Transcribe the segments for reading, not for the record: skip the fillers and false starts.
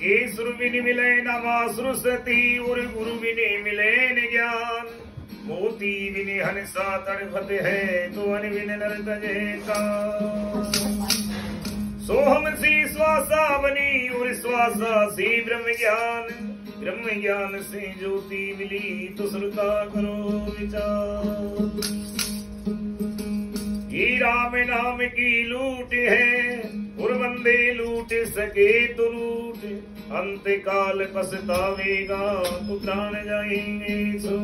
ईश्वर बिन मिले नमा सरस्वती और गुरु बिन मिले न ज्ञान। मोती बिन हंसा तड़फत है तो अन बिन नर तजेता। सोहम सी श्वासा बनी और श्वासा सी ब्रह्म ज्ञान। ब्रह्म ज्ञान से ज्योति मिली तो श्रुता करो विचार। ये राम नाम की लूट है और बंदे लूट सके तो लूट। अंत काल पछतावेगा तो प्राण जाएंगे सो।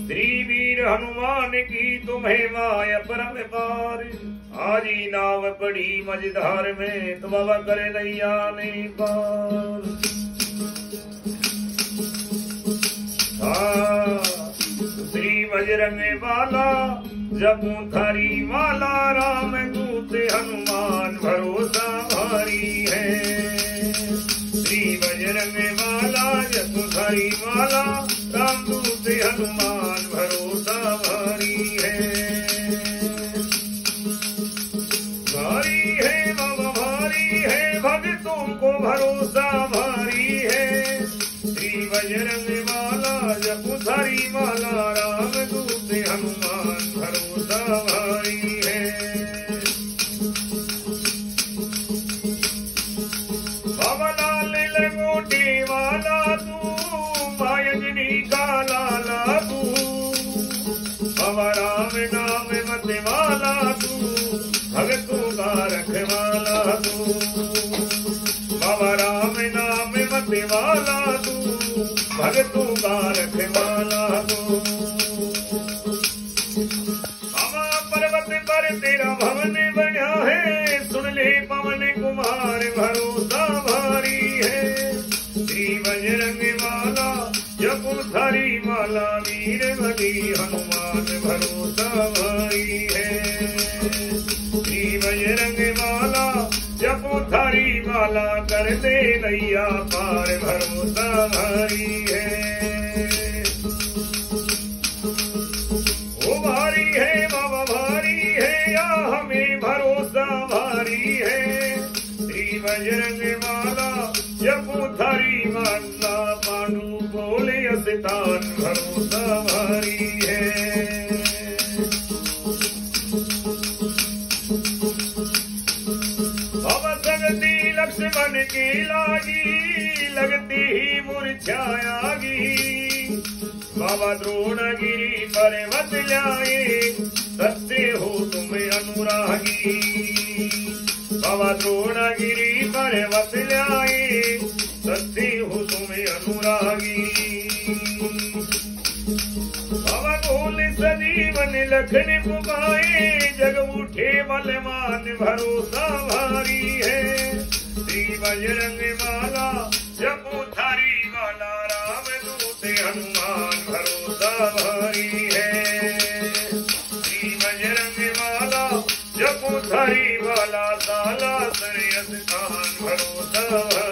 श्री वीर हनुमान की तुम्हें माया परम पार। आजी नाव पड़ी मझधार में तो बाबा करे नैया ने पार। श्री बजरंग वाला जपू थारी माला। राम दूत हनुमान भरोसा भारी है। श्री बजरंग वाला जपू थारी माला। राम दूत हनुमान भरोसा भारी है। भारी है बाबा भारी है भक्तों को भरोसा भारी है। श्री बजरंग वाला जपू थारी माला। राम दूत हनुमान भरोसा भारी है। बाबा लाल लंगोटे वाला तू मायजनी का लाला तू। बाबा राम नाम मत वाला तू भगतों का रखवाला तू। बाबा राम नाम मत वाला तू भगतों का रखवाला तू। बाबा पर्वत पर तेरा भवन बना है। सुन ले पवन कुमार भरोसा भारी है। श्री बजरंग वाला जपू थारी माला। वीर बली हनुमान भरोसा भारी है। श्री बजरंग वाला जपू थारी माला। कर दे नैया पार भरोसा भारी है। ओ भारी है बाबा भारी है या हमें भरोसा भारी है। श्री बजरंग वाला जपू थारी माला। पांडु बोले अस्तान भरोसा भारी है। बाबा संगति लक्ष्मण की लागी। लगती ही मुरझायागी। बाबा द्रोणगिरी पर्वत लाए। सत्य हो तुम अनुरागी। बाबा द्रोणगिरी पर्वत लाए। सत्य हो तुम अनुरागी। बाबा बोले सजीवन लखन पुकाए। जग उठे बलवान भरोसा भारी है। श्री बजरंग माला जपू थारी माला। राम दूत हनुमान भरोसा भारी है। श्री बजरंग माला जपू थारी माला। साला सरयस खान भरोसा भारी।